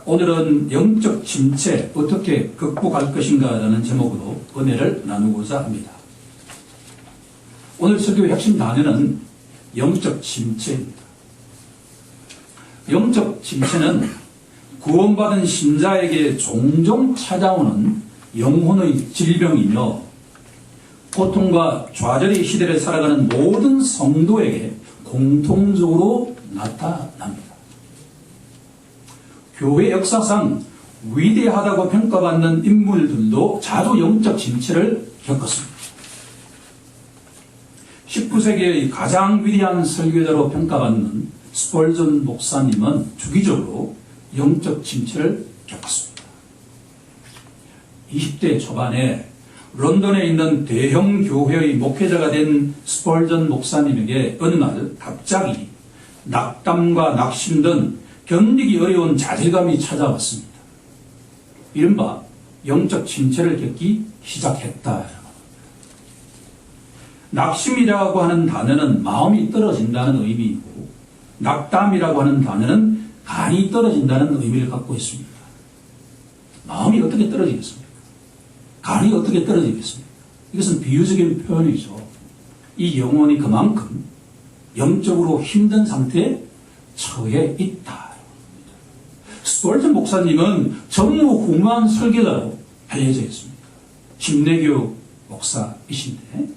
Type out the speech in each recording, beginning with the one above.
오늘은 영적 침체 어떻게 극복할 것인가라는 제목으로 은혜를 나누고자 합니다. 오늘 설교의 핵심 단어는 영적 침체입니다. 영적 침체는 구원받은 신자에게 종종 찾아오는 영혼의 질병이며 고통과 좌절의 시대를 살아가는 모든 성도에게 공통적으로 나타납니다. 교회 역사상 위대하다고 평가받는 인물들도 자주 영적 침체를 겪었습니다. 19세기의 가장 위대한 설교자로 평가받는 스펄전 목사님은 주기적으로 영적 침체를 겪었습니다. 20대 초반에 런던에 있는 대형 교회의 목회자가 된 스펄전 목사님에게 어느 날 갑자기 낙담과 낙심 등 견디기 어려운 좌절감이 찾아왔습니다. 이른바 영적 침체를 겪기 시작했다. 낙심이라고 하는 단어는 마음이 떨어진다는 의미이고 낙담이라고 하는 단어는 간이 떨어진다는 의미를 갖고 있습니다. 마음이 어떻게 떨어지겠습니까? 간이 어떻게 떨어지겠습니까? 이것은 비유적인 표현이죠. 이 영혼이 그만큼 영적으로 힘든 상태에 처해 있다. 스펄전 목사님은 전무후무한 설교자로 알려져 있습니다. 침례교 목사이신데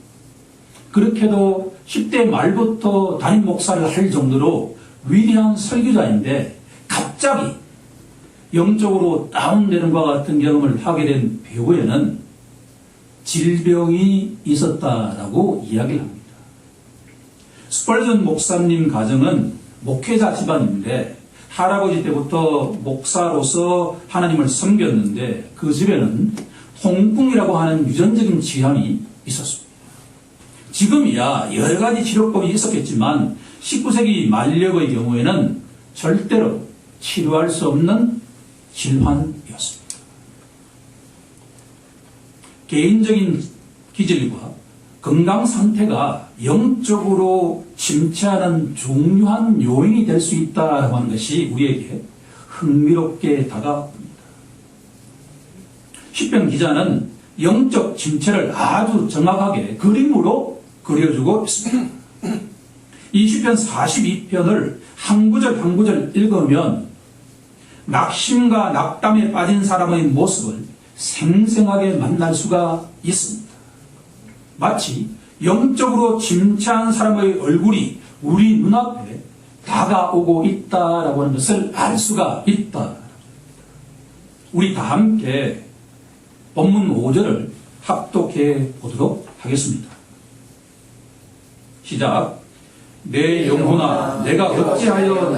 그렇게도 10대 말부터 담임 목사를 할 정도로 위대한 설교자인데 갑자기 영적으로 다운되는 것과 같은 경험을 하게 된 배우에는 질병이 있었다라고 이야기를 합니다. 스펄전 목사님 가정은 목회자 집안인데 할아버지 때부터 목사로서 하나님을 섬겼는데 그 집에는 통풍이라고 하는 유전적인 질환이 있었습니다. 지금이야 여러 가지 치료법이 있었겠지만 19세기 말력의 경우에는 절대로 치료할 수 없는 질환이었습니다. 개인적인 기질과 건강 상태가 영적으로 침체하는 중요한 요인이 될 수 있다고 하는 것이 우리에게 흥미롭게 다가옵니다. 시편 기자는 영적 침체를 아주 정확하게 그림으로 그려주고 있습니다. 이 시편 42편을 한 구절 한 구절 읽으면 낙심과 낙담에 빠진 사람의 모습을 생생하게 만날 수가 있습니다. 마치 영적으로 침체한 사람의 얼굴이 우리 눈앞에 다가오고 있다라고 하는 것을 알 수가 있다. 우리 다 함께 본문 5절을 합독해 보도록 하겠습니다. 시작. 내 영혼아 내가 어찌하여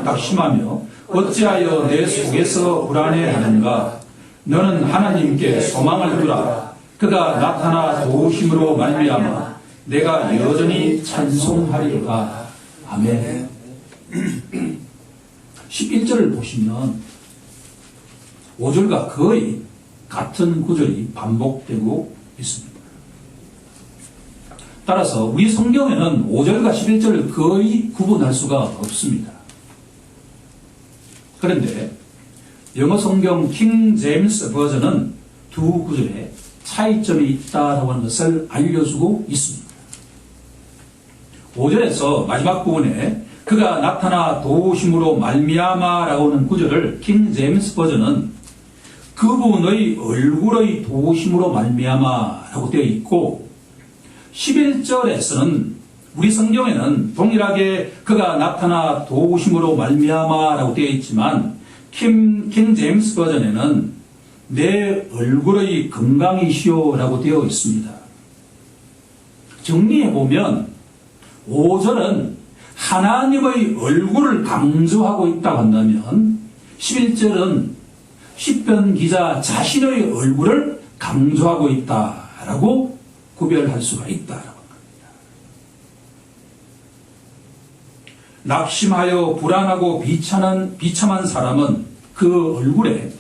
낙심하며 어찌하여 내 속에서 불안해하는가. 너는 하나님께 소망을 두라. 그가 나타나 도우심으로 말미암아 내가 여전히 찬송하리로다. 아멘. 11절을 보시면 5절과 거의 같은 구절이 반복되고 있습니다. 따라서 우리 성경에는 5절과 11절을 거의 구분할 수가 없습니다. 그런데 영어 성경 킹 제임스 버전은 두 구절에 차이점이 있다라고 하는 것을 알려주고 있습니다. 5절에서 마지막 부분에 그가 나타나 도우심으로 말미암아라고 하는 구절을 킹 제임스 버전은 그분의 얼굴의 도우심으로 말미암아라고 되어 있고 11절에서는 우리 성경에는 동일하게 그가 나타나 도우심으로 말미암아라고 되어 있지만 킹 제임스 버전에는 내 얼굴의 건강이시오라고 되어 있습니다. 정리해보면 5절은 하나님의 얼굴을 강조하고 있다고 한다면 11절은 시편 기자 자신의 얼굴을 강조하고 있다라고 구별할 수가 있다라고 합니다. 낙심하여 불안하고 비참한 사람은 그 얼굴에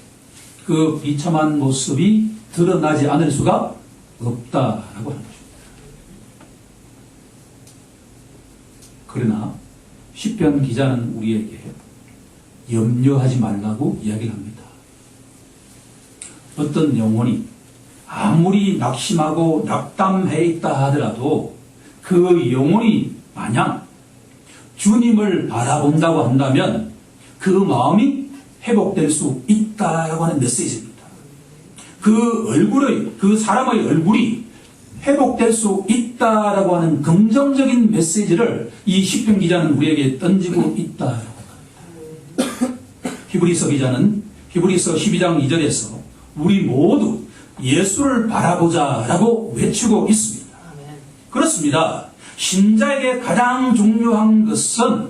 그 비참한 모습이 드러나지 않을 수가 없다라고 하는 것입니다. 그러나 시편 기자는 우리에게 염려하지 말라고 이야기를 합니다. 어떤 영혼이 아무리 낙심하고 낙담해 있다 하더라도 그 영혼이 만약 주님을 바라본다고 한다면 그 마음이 회복될 수 있다라고 하는 메시지입니다. 그 사람의 얼굴이 회복될 수 있다라고 하는 긍정적인 메시지를 이 시편 기자는 우리에게 던지고 있다라고 합니다. 히브리서 기자는 히브리서 12장 2절에서 우리 모두 예수를 바라보자라고 외치고 있습니다. 그렇습니다. 신자에게 가장 중요한 것은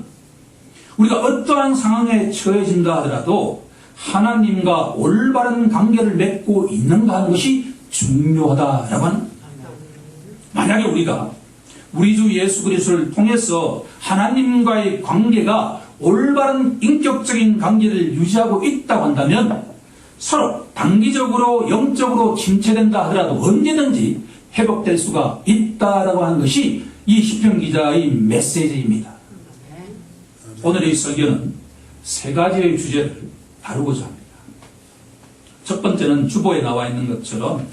우리가 어떠한 상황에 처해진다 하더라도 하나님과 올바른 관계를 맺고 있는가 하는 것이 중요하다라고 하는, 만약에 우리가 우리 주 예수 그리스도를 통해서 하나님과의 관계가 올바른 인격적인 관계를 유지하고 있다고 한다면 서로 단기적으로 영적으로 침체된다 하더라도 언제든지 회복될 수가 있다라고 하는 것이 이 시편 기자의 메시지입니다. 오늘의 설교는 세 가지의 주제를 다루고자 합니다. 첫 번째는 주보에 나와 있는 것처럼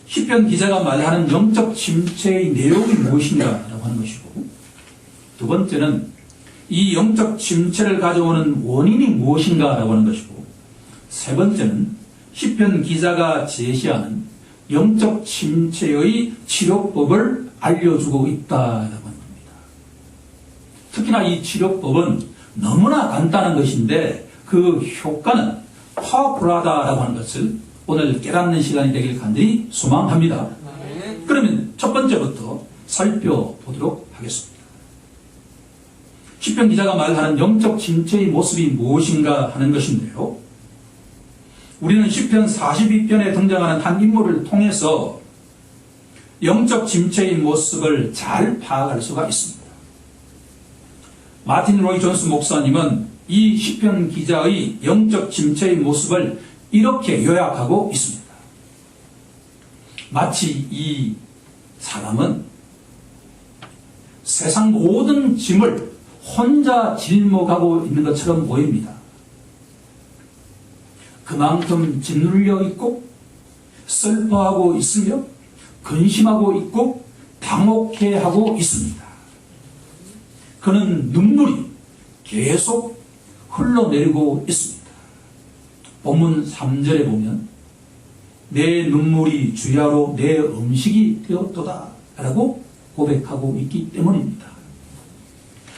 시편 기자가 말하는 영적 침체의 내용이 무엇인가라고 하는 것이고, 두 번째는 이 영적 침체를 가져오는 원인이 무엇인가라고 하는 것이고, 세 번째는 시편 기자가 제시하는 영적 침체의 치료법을 알려주고 있다라고 하는 겁니다. 특히나 이 치료법은 너무나 간단한 것인데 그 효과는 파워풀하다라고 하는 것을 오늘 깨닫는 시간이 되길 간절히 소망합니다. 그러면 첫 번째부터 살펴보도록 하겠습니다. 시편 기자가 말하는 영적 침체의 모습이 무엇인가 하는 것인데요. 우리는 시편 42편에 등장하는 한 인물을 통해서 영적 침체의 모습을 잘 파악할 수가 있습니다. 마틴 로이 존스 목사님은 이 시편 기자의 영적 침체의 모습을 이렇게 요약하고 있습니다. 마치 이 사람은 세상 모든 짐을 혼자 짊어가고 있는 것처럼 보입니다. 그만큼 짓눌려 있고 슬퍼하고 있으며 근심하고 있고 당혹해하고 있습니다. 그는 눈물이 계속 흘러내리고 있습니다. 본문 3절에 보면 내 눈물이 주야로 내 음식이 되었도다 라고 고백하고 있기 때문입니다.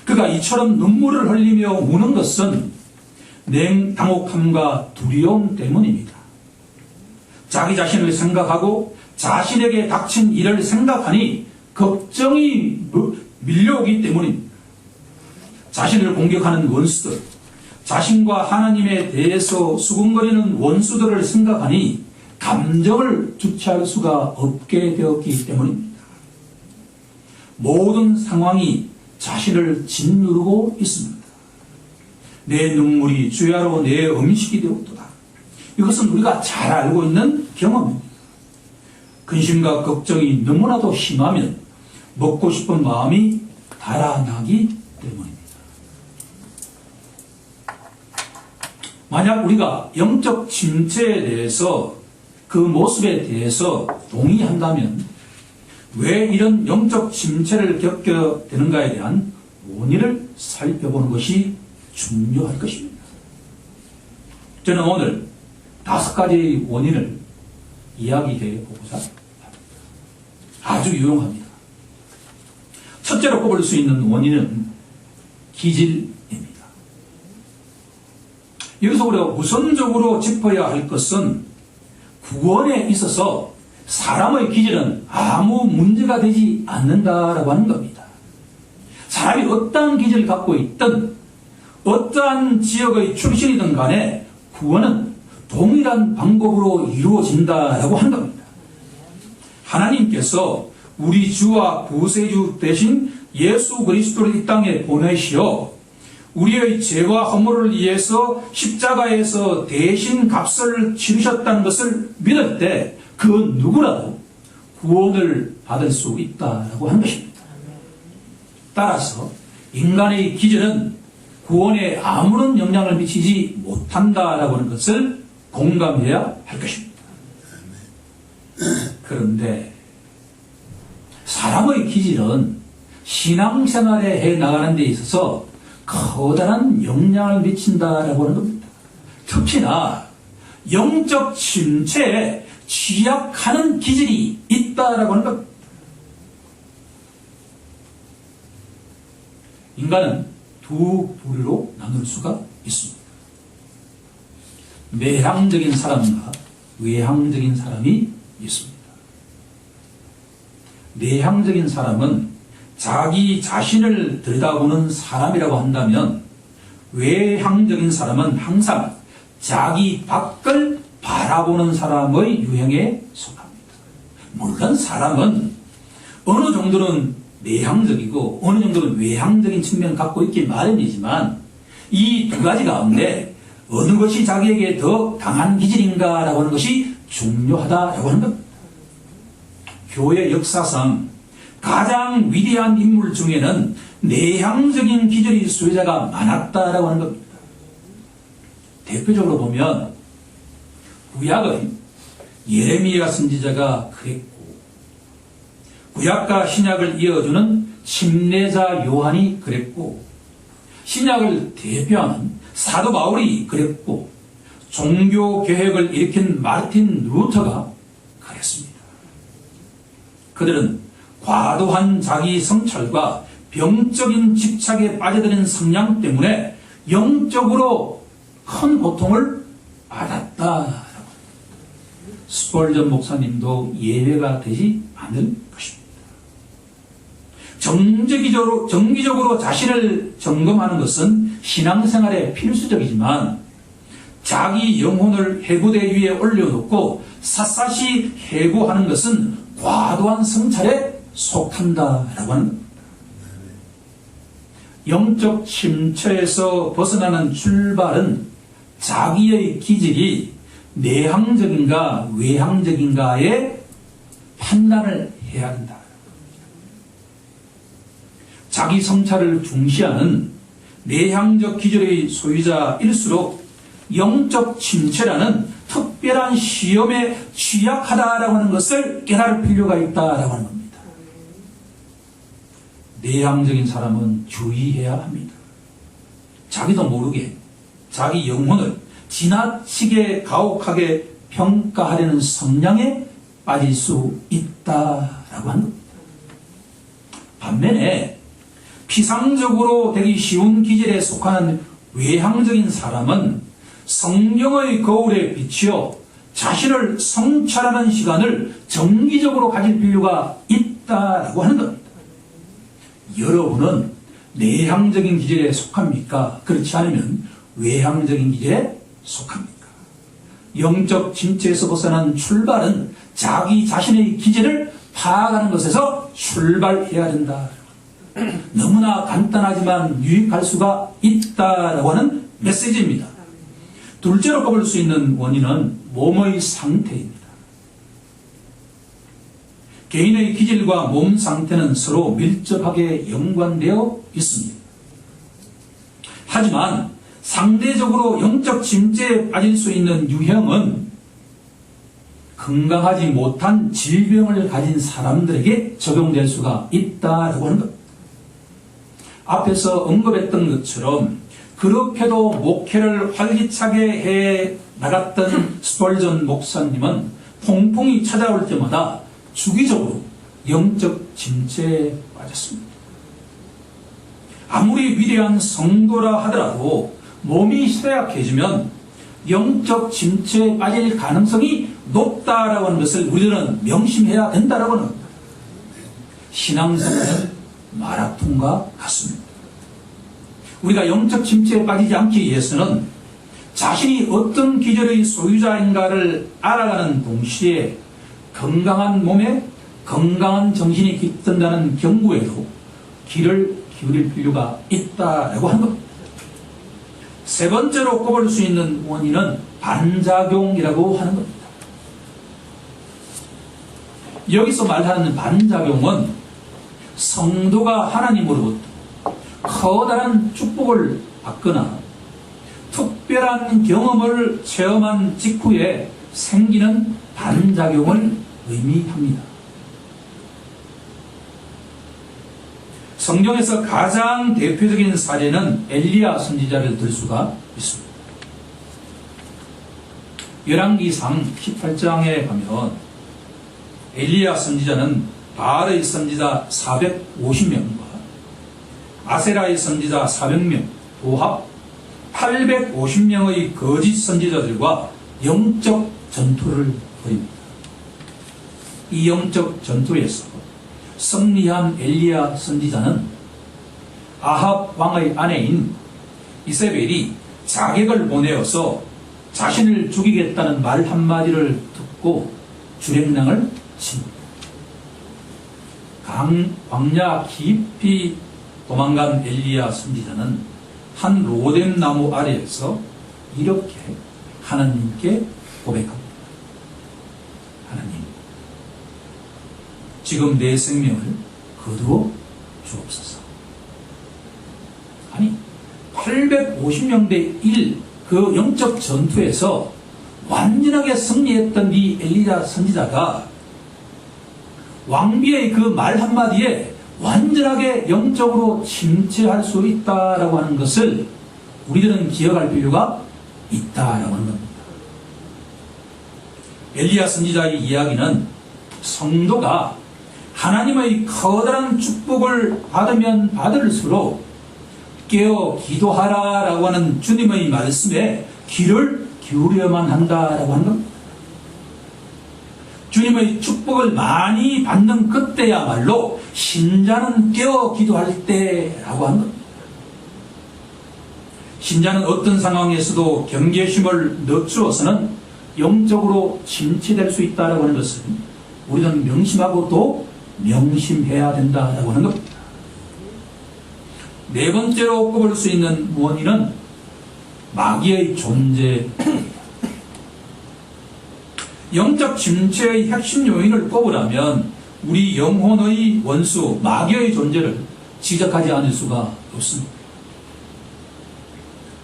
그가 이처럼 눈물을 흘리며 우는 것은 냉당혹함과 두려움 때문입니다. 자기 자신을 생각하고 자신에게 닥친 일을 생각하니 걱정이 밀려오기 때문입니다. 자신을 공격하는 원수들, 자신과 하나님에 대해서 수군거리는 원수들을 생각하니 감정을 주체할 수가 없게 되었기 때문입니다. 모든 상황이 자신을 짓누르고 있습니다. 내 눈물이 주야로 내 음식이 되었도다. 이것은 우리가 잘 알고 있는 경험입니다. 근심과 걱정이 너무나도 심하면 먹고 싶은 마음이 달아나기 때문입니다. 만약 우리가 영적 침체에 대해서 그 모습에 대해서 동의한다면 왜 이런 영적 침체를 겪게 되는가에 대한 원인을 살펴보는 것이 중요할 것입니다. 저는 오늘 5가지의 원인을 이야기해 보고자 합니다. 아주 유용합니다. 첫째로 꼽을 수 있는 원인은 기질입니다. 여기서 우리가 우선적으로 짚어야 할 것은 구원에 있어서 사람의 기질은 아무 문제가 되지 않는다라고 하는 겁니다. 사람이 어떠한 기질을 갖고 있든 어떠한 지역의 출신이든 간에 구원은 동일한 방법으로 이루어진다라고 하는 겁니다. 하나님께서 우리 주와 구세주 대신 예수 그리스도를 이 땅에 보내시어 우리의 죄와 허물을 위해서 십자가에서 대신 값을 치르셨다는 것을 믿을 때 그 누구라도 구원을 받을 수 있다라고 하는 것입니다. 따라서 인간의 기질은 구원에 아무런 영향을 미치지 못한다라고 하는 것을 공감해야 할 것입니다. 그런데 사람의 기질은 신앙생활에 해 나가는 데 있어서 커다란 영향을 미친다라고 하는 겁니다. 특히나 영적 침체에 취약하는 기질이 있다라고 하는 겁니다. 인간은 두 부류로 나눌 수가 있습니다. 내향적인 사람과 외향적인 사람이 있습니다. 내향적인 사람은 자기 자신을 들여다보는 사람이라고 한다면, 외향적인 사람은 항상 자기 밖을 바라보는 사람의 유형에 속합니다. 물론 사람은 어느 정도는 내향적이고 어느 정도는 외향적인 측면을 갖고 있기 마련이지만, 이 두 가지 가운데 어느 것이 자기에게 더 강한 기질인가라고 하는 것이 중요하다라고 하는 겁니다. 교회 역사상 가장 위대한 인물 중에는 내향적인 기질의 소유자가 많았다라고 하는 겁니다. 대표적으로 보면 구약의 예레미야 선지자가 그랬고, 구약과 신약을 이어주는 침례자 요한이 그랬고, 신약을 대표하는 사도 바울이 그랬고, 종교 개혁을 일으킨 마르틴 루터가 그랬습니다. 그들은 과도한 자기 성찰과 병적인 집착에 빠져드는 성향 때문에 영적으로 큰 고통을 받았다라고. 스펄전 목사님도 예외가 되지 않을 것입니다. 정기적으로 자신을 점검하는 것은 신앙생활에 필수적이지만, 자기 영혼을 해구대 위에 올려놓고 샅샅이 해고하는 것은 과도한 성찰에 속한다라고 하는 겁니다. 영적 침체에서 벗어나는 출발은 자기의 기질이 내향적인가 외향적인가의 판단을 해야 한다. 자기 성찰을 중시하는 내향적 기질의 소유자일수록 영적 침체라는 특별한 시험에 취약하다라고 하는 것을 깨달을 필요가 있다라고 하는 겁니다. 내향적인 사람은 주의해야 합니다. 자기도 모르게 자기 영혼을 지나치게 가혹하게 평가하려는 성향에 빠질 수 있다라고 하는 겁니다. 반면에 피상적으로 되기 쉬운 기질에 속하는 외향적인 사람은 성령의 거울에 비치어 자신을 성찰하는 시간을 정기적으로 가질 필요가 있다라고 하는 겁니다. 여러분은 내향적인 기질에 속합니까? 그렇지 않으면 외향적인 기질에 속합니까? 영적 침체에서 벗어난 출발은 자기 자신의 기질을 파악하는 것에서 출발해야 된다. 너무나 간단하지만 유익할 수가 있다라고 하는 메시지입니다. 둘째로 꼽을 수 있는 원인은 몸의 상태입니다. 개인의 기질과 몸 상태는 서로 밀접하게 연관되어 있습니다. 하지만 상대적으로 영적 침체에 빠질 수 있는 유형은 건강하지 못한 질병을 가진 사람들에게 적용될 수가 있다라고 하는 것. 앞에서 언급했던 것처럼 그렇게도 목회를 활기차게 해 나갔던 스펄전 목사님은 통풍이 찾아올 때마다 주기적으로 영적 침체에 빠졌습니다. 아무리 위대한 성도라 하더라도 몸이 쇠약해지면 영적 침체에 빠질 가능성이 높다라고 하는 것을 우리들은 명심해야 된다라고 하는 겁니다. 신앙생활은 마라톤과 같습니다. 우리가 영적 침체에 빠지지 않기 위해서는 자신이 어떤 기질의 소유자인가를 알아가는 동시에 건강한 몸에 건강한 정신이 깃든다는 경고에도 귀를 기울일 필요가 있다라고 하는 겁니다. 세 번째로 꼽을 수 있는 원인은 반작용이라고 하는 겁니다. 여기서 말하는 반작용은 성도가 하나님으로부터 커다란 축복을 받거나 특별한 경험을 체험한 직후에 생기는 반작용을 의미합니다. 성경에서 가장 대표적인 사례는 엘리야 선지자를 들 수가 있습니다. 열왕기상 18장에 가면 엘리야 선지자는 바알의 선지자 450명과 아세라의 선지자 400명, 도합 850명의 거짓 선지자들과 영적 전투를 벌입니다. 이 영적 전투에서 승리한 엘리야 선지자는 아합 왕의 아내인 이세벨이 자객을 보내어서 자신을 죽이겠다는 말 한마디를 듣고 주랭랑을 칩니다. 광야 깊이 도망간 엘리야 선지자는 한 로뎀 나무 아래에서 이렇게 하나님께 고백합니다. 하나님, 지금 내 생명을 거두어 주옵소서. 아니, 850명 대 1 그 영적 전투에서 완전하게 승리했던 이 엘리야 선지자가 왕비의 그 말 한마디에 완전하게 영적으로 침체할 수 있다라고 하는 것을 우리들은 기억할 필요가 있다라고 하는 겁니다. 엘리야 선지자의 이야기는 성도가 하나님의 커다란 축복을 받으면 받을수록 깨어 기도하라라고 하는 주님의 말씀에 귀를 기울여야만 한다라고 하는 겁니다. 주님의 축복을 많이 받는 그때야말로 신자는 깨어 기도할 때라고 하는 겁니다. 신자는 어떤 상황에서도 경계심을 늦추어서는 영적으로 침체될 수 있다라고 하는 것을 우리는 명심하고 또 명심해야 된다라고 하는 겁니다. 네 번째로 꼽을 수 있는 원인은 마귀의 존재입니다. 영적 침체의 핵심 요인을 꼽으라면 우리 영혼의 원수 마귀의 존재를 지적하지 않을 수가 없습니다.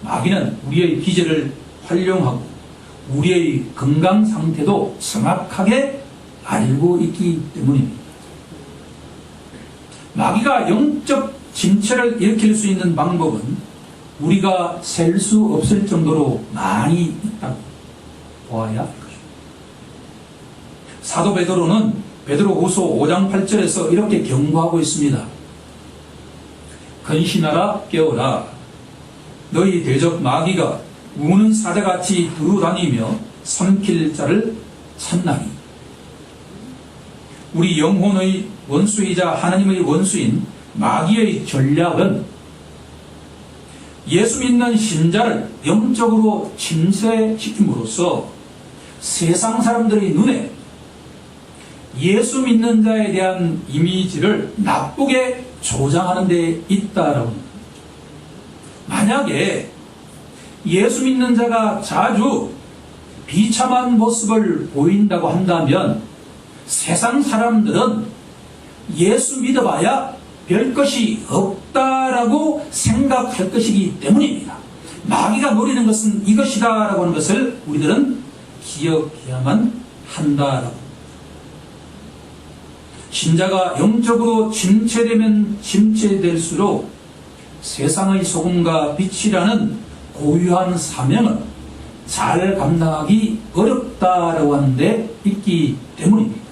마귀는 우리의 기제를 활용하고 우리의 건강 상태도 정확하게 알고 있기 때문입니다. 마귀가 영적 침체를 일으킬 수 있는 방법은 우리가 셀 수 없을 정도로 많이 있다고 보아야 할 것입니다. 사도 베드로는 베드로후서 5장 8절에서 이렇게 경고하고 있습니다. 근신하라 깨어라. 너희 대적 마귀가 우는 사자같이 두루다니며 삼킬 자를 찾나니. 우리 영혼의 원수이자 하나님의 원수인 마귀의 전략은 예수 믿는 신자를 영적으로 침체시킴으로써 세상 사람들의 눈에 예수 믿는 자에 대한 이미지를 나쁘게 조장하는 데 있다라고 합니다. 만약에 예수 믿는 자가 자주 비참한 모습을 보인다고 한다면 세상 사람들은 예수 믿어봐야 별 것이 없다라고 생각할 것이기 때문입니다. 마귀가 노리는 것은 이것이다라고 하는 것을 우리들은 기억해야만 한다라고. 신자가 영적으로 침체되면 침체될수록 세상의 소금과 빛이라는 고유한 사명을 잘 감당하기 어렵다라고 하는데 있기 때문입니다.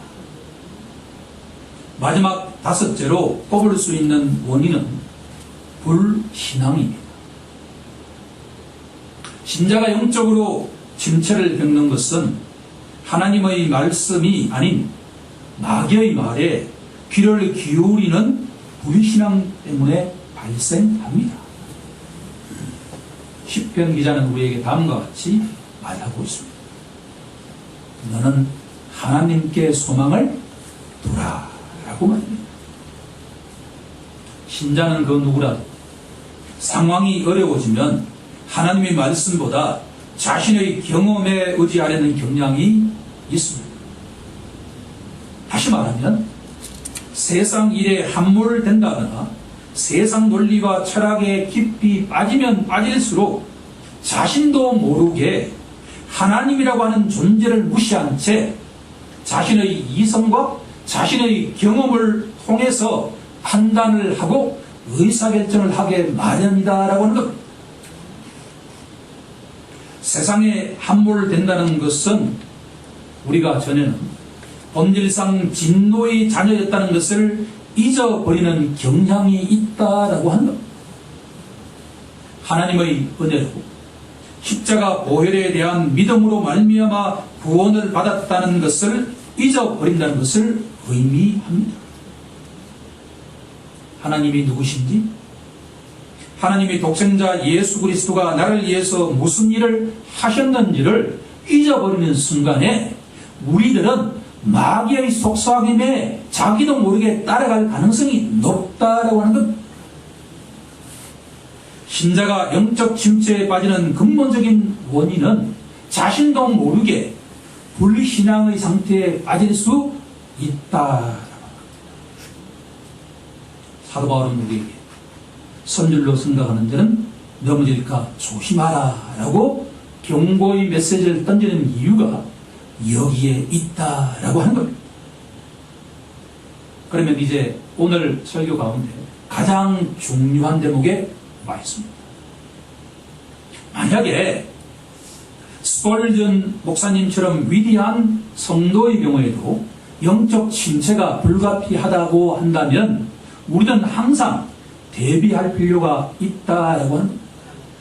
마지막 다섯째로 꼽을 수 있는 원인은 불신앙입니다. 신자가 영적으로 침체를 겪는 것은 하나님의 말씀이 아닌 마귀의 말에 귀를 기울이는 불신앙 때문에 발생합니다. 시편 기자는 우리에게 다음과 같이 말하고 있습니다. 너는 하나님께 소망을 두라 라고 말합니다. 신자는 그 누구라도 상황이 어려워지면 하나님의 말씀보다 자신의 경험에 의지하려는 경향이 있습니다. 다시 말하면 세상 일에 함몰된다거나 세상 논리와 철학에 깊이 빠지면 빠질수록 자신도 모르게 하나님이라고 하는 존재를 무시한 채 자신의 이성과 자신의 경험을 통해서 판단을 하고 의사결정을 하게 마련이다라고 하는 것. 세상에 함몰된다는 것은 우리가 전에는 본질상 진노의 자녀였다는 것을 잊어버리는 경향이 있다라고 하는 것. 하나님의 은혜로 십자가 보혈에 대한 믿음으로 말미암아 구원을 받았다는 것을 잊어버린다는 것을 의미합니다. 하나님이 누구신지, 하나님의 독생자 예수 그리스도가 나를 위해서 무슨 일을 하셨는지를 잊어버리는 순간에 우리들은 마귀의 속삭임에 자기도 모르게 따라갈 가능성이 높다라고 하는 것. 신자가 영적 침체에 빠지는 근본적인 원인은 자신도 모르게 불신앙의 상태에 빠질 수 있다. 사도 바울은 우리에게 선줄로 생각하는 자는 넘어질까 조심하라 라고 경고의 메시지를 던지는 이유가 여기에 있다라고 하는 겁니다. 그러면 이제 오늘 설교 가운데 가장 중요한 대목에 와 있습니다. 만약에 스펄전 목사님처럼 위대한 성도의 경우에도 영적 침체가 불가피하다고 한다면 우리는 항상 대비할 필요가 있다라고 하는 겁니다.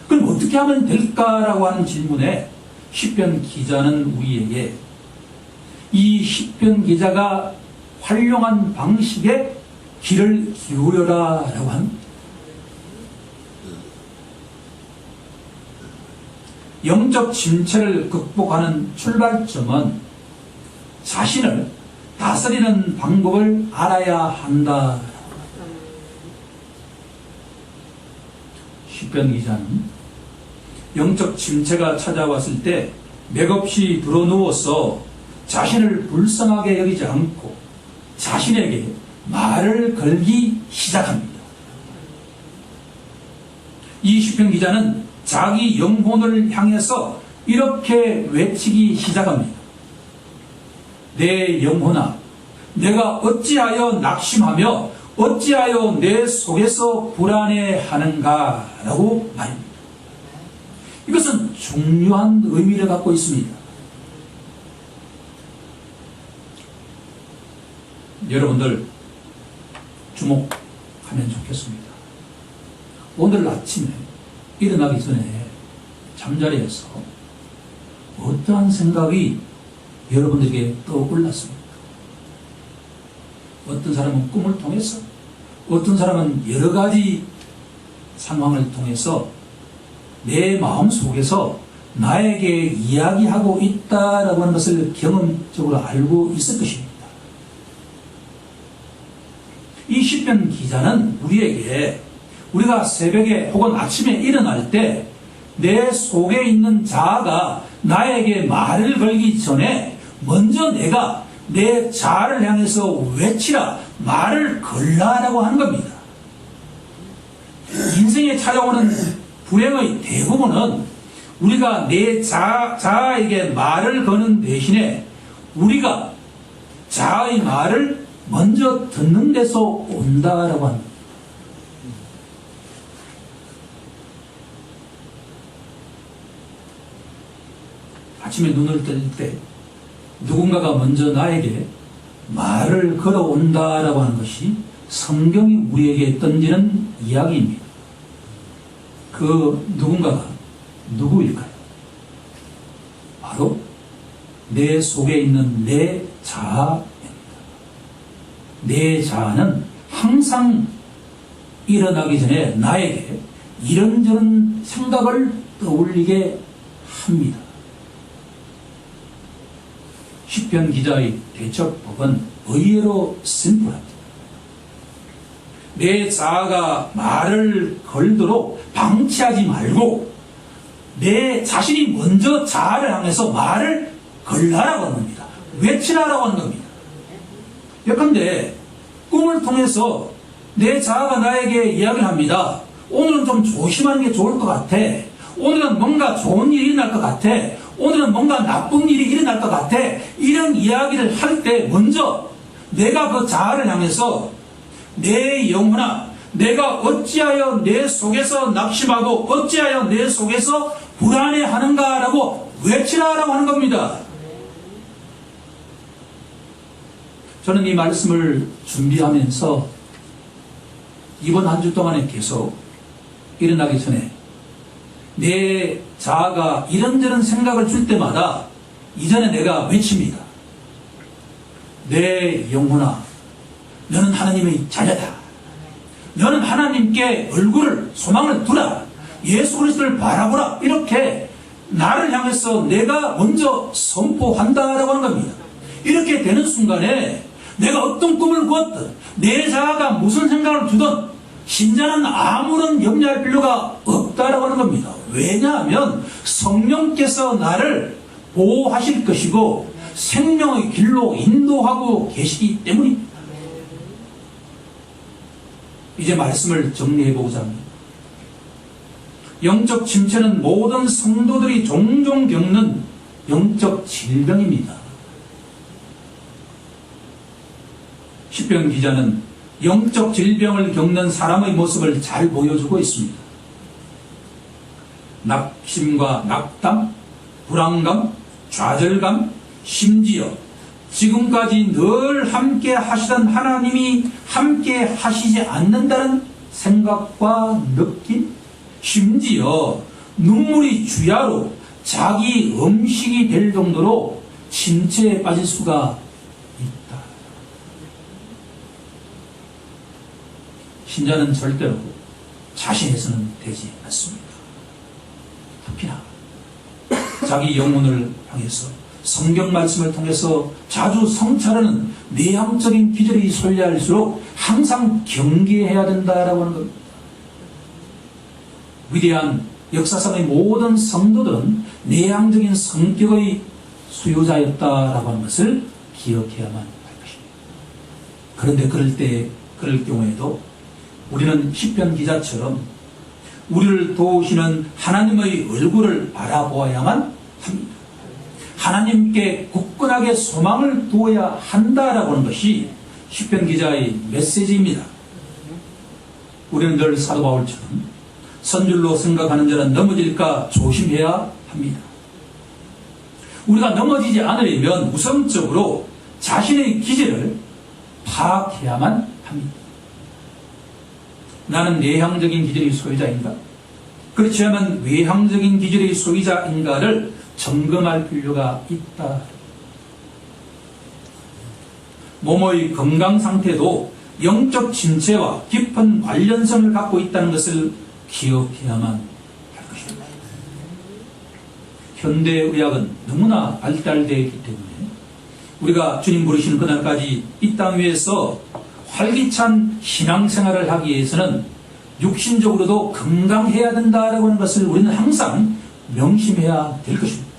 그럼 어떻게 하면 될까라고 하는 질문에 시편 기자는 우리에게 이 시편 기자가 활용한 방식에 귀를 기울여라라고 합니다. 영적 침체를 극복하는 출발점은 자신을 다스리는 방법을 알아야 한다. 시편 기자는 영적 침체가 찾아왔을 때 맥없이 드러누워서 자신을 불쌍하게 여기지 않고 자신에게 말을 걸기 시작합니다. 이 시편 기자는 자기 영혼을 향해서 이렇게 외치기 시작합니다. 내 영혼아, 내가 어찌하여 낙심하며 어찌하여 내 속에서 불안해하는가 라고 말입니다. 이것은 중요한 의미를 갖고 있습니다. 여러분들 주목하면 좋겠습니다. 오늘 아침에 일어나기 전에 잠자리에서 어떠한 생각이 여러분들에게 떠올랐습니까? 어떤 사람은 꿈을 통해서, 어떤 사람은 여러 가지 상황을 통해서 내 마음 속에서 나에게 이야기하고 있다라고 하는 것을 경험적으로 알고 있을 것입니다. 이 시편 기자는 우리에게 우리가 새벽에 혹은 아침에 일어날 때 내 속에 있는 자아가 나에게 말을 걸기 전에 먼저 내가 내 자아를 향해서 외치라, 말을 걸라라고 하는 겁니다. 인생에 찾아오는 불행의 대부분은 우리가 내 자아에게 말을 거는 대신에 우리가 자아의 말을 먼저 듣는 데서 온다라고 합니다. 아침에 눈을 뜰 때 누군가가 먼저 나에게 말을 걸어온다라고 하는 것이 성경이 우리에게 던지는 이야기입니다. 그 누군가가 누구일까요? 바로 내 속에 있는 내 자아입니다. 내 자아는 항상 일어나기 전에 나에게 이런저런 생각을 떠올리게 합니다. 시편 기자의 대처법은 의외로 심플합니다. 내 자아가 말을 걸도록 방치하지 말고 내 자신이 먼저 자아를 향해서 말을 걸라라고 하는 겁니다. 외치라라고 하는 겁니다. 예컨대 꿈을 통해서 내 자아가 나에게 이야기를 합니다. 오늘은 좀 조심하는 게 좋을 것 같아. 오늘은 뭔가 좋은 일이 일어날 것 같아. 오늘은 뭔가 나쁜 일이 일어날 것 같아. 이런 이야기를 할 때 먼저 내가 그 자아를 향해서 내 영혼아, 내가 어찌하여 내 속에서 낙심하고 어찌하여 내 속에서 불안해하는가라고 외치라라고 하는 겁니다. 저는 이 말씀을 준비하면서 이번 한 주 동안에 계속 일어나기 전에 내 자아가 이런저런 생각을 줄 때마다 이전에 내가 외칩니다. 내 영혼아, 너는 하나님의 자녀다. 너는 하나님께 얼굴을, 소망을 두라. 예수 그리스도를 바라보라. 이렇게 나를 향해서 내가 먼저 선포한다라고 하는 겁니다. 이렇게 되는 순간에 내가 어떤 꿈을 꾸었든 내 자아가 무슨 생각을 주든 신자는 아무런 염려할 필요가 없다라고 하는 겁니다. 왜냐하면 성령께서 나를 보호하실 것이고 생명의 길로 인도하고 계시기 때문입니다. 이제 말씀을 정리해보고자 합니다. 영적 침체는 모든 성도들이 종종 겪는 영적 질병입니다. 시편 기자는 영적 질병을 겪는 사람의 모습을 잘 보여주고 있습니다. 낙심과 낙담, 불안감, 좌절감, 심지어 지금까지 늘 함께 하시던 하나님이 함께 하시지 않는다는 생각과 느낌, 심지어 눈물이 주야로 자기 음식이 될 정도로 침체에 빠질 수가 있다. 신자는 절대로 자신에서는 되지 않습니다. 특히나 자기 영혼을 향해서 성경 말씀을 통해서 자주 성찰하는 내향적인 기절이 솔야할수록 항상 경계해야 된다라고 하는 겁니다. 위대한 역사상의 모든 성도들은 내향적인 성격의 수요자였다라고 하는 것을 기억해야만 할 것입니다. 그런데 그럴 경우에도 우리는 시편 기자처럼 우리를 도우시는 하나님의 얼굴을 바라보아야만 합니다. 하나님께 굳건하게 소망을 두어야 한다라고 하는 것이 시편 기자의 메시지입니다. 우리는 늘 사도 바울처럼 선줄로 생각하는 자는 넘어질까 조심해야 합니다. 우리가 넘어지지 않으려면 우선적으로 자신의 기질을 파악해야만 합니다. 나는 내향적인 기질의 소유자인가? 그렇지 않으면 외향적인 기질의 소유자인가를 점검할 필요가 있다. 몸의 건강 상태도 영적 침체와 깊은 관련성을 갖고 있다는 것을 기억해야만 할 것입니다. 현대의학은 너무나 발달되어 있기 때문에 우리가 주님 부르시는 그날까지 이 땅 위에서 활기찬 신앙생활을 하기 위해서는 육신적으로도 건강해야 된다라고 하는 것을 우리는 항상 명심해야 될 것입니다.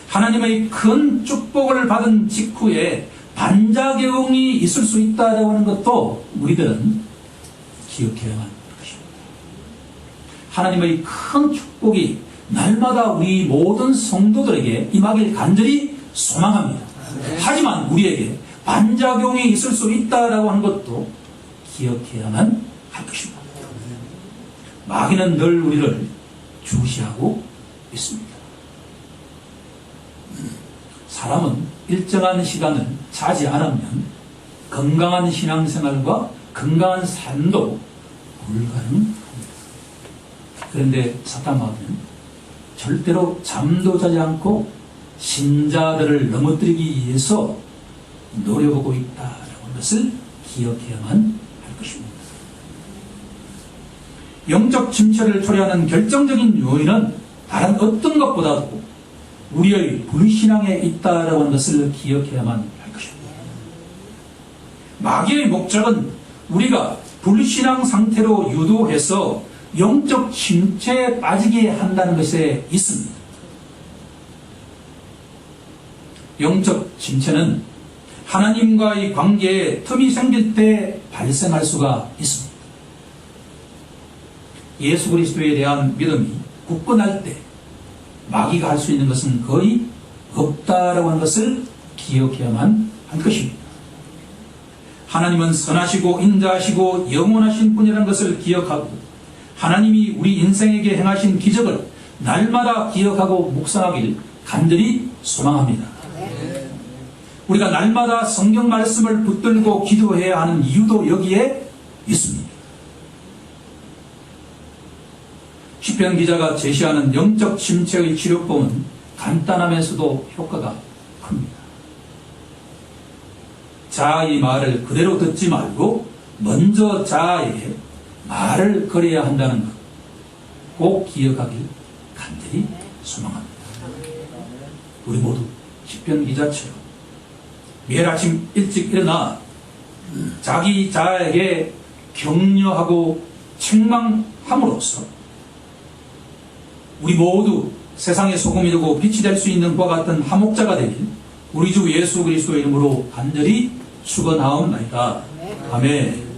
하나님의 큰 축복을 받은 직후에 반작용이 있을 수 있다라고 하는 것도 우리들은 기억해야만 할 것입니다. 하나님의 큰 축복이 날마다 우리 모든 성도들에게 임하길 간절히 소망합니다. 하지만 우리에게 반작용이 있을 수 있다라고 하는 것도 기억해야만 할 것입니다. 마귀는 늘 우리를 주시하고 있습니다. 사람은 일정한 시간을 자지 않으면 건강한 신앙생활과 건강한 삶도 불가능합니다. 그런데 사탄마귀는 절대로 잠도 자지 않고 신자들을 넘어뜨리기 위해서 노려보고 있다라는 것을 기억해야만 할 것입니다. 영적 침체를 초래하는 결정적인 요인은 다른 어떤 것보다도 우리의 불신앙에 있다라고 하는 것을 기억해야만 할 것입니다. 마귀의 목적은 우리가 불신앙 상태로 유도해서 영적 침체에 빠지게 한다는 것에 있습니다. 영적 침체는 하나님과의 관계에 틈이 생길 때 발생할 수가 있습니다. 예수 그리스도에 대한 믿음이 굳건할 때 마귀가 할 수 있는 것은 거의 없다라고 하는 것을 기억해야만 할 것입니다. 하나님은 선하시고 인자하시고 영원하신 분이라는 것을 기억하고 하나님이 우리 인생에게 행하신 기적을 날마다 기억하고 묵상하길 간절히 소망합니다. 우리가 날마다 성경 말씀을 붙들고 기도해야 하는 이유도 여기에 있습니다. 시편 기자가 제시하는 영적 침체의 치료법은 간단하면서도 효과가 큽니다. 자아의 말을 그대로 듣지 말고 먼저 자아의 말을 걸어야 한다는 것 꼭 기억하길 간절히 소망합니다. 우리 모두 시편 기자처럼 매일 아침 일찍 일어나 자기 자아에게 격려하고 책망함으로써 우리 모두 세상의 소금이 되고 빛이 될 수 있는 그와 같은 화목자가 되길 우리 주 예수 그리스도의 이름으로 간절히 축원하옵나이다. 아멘.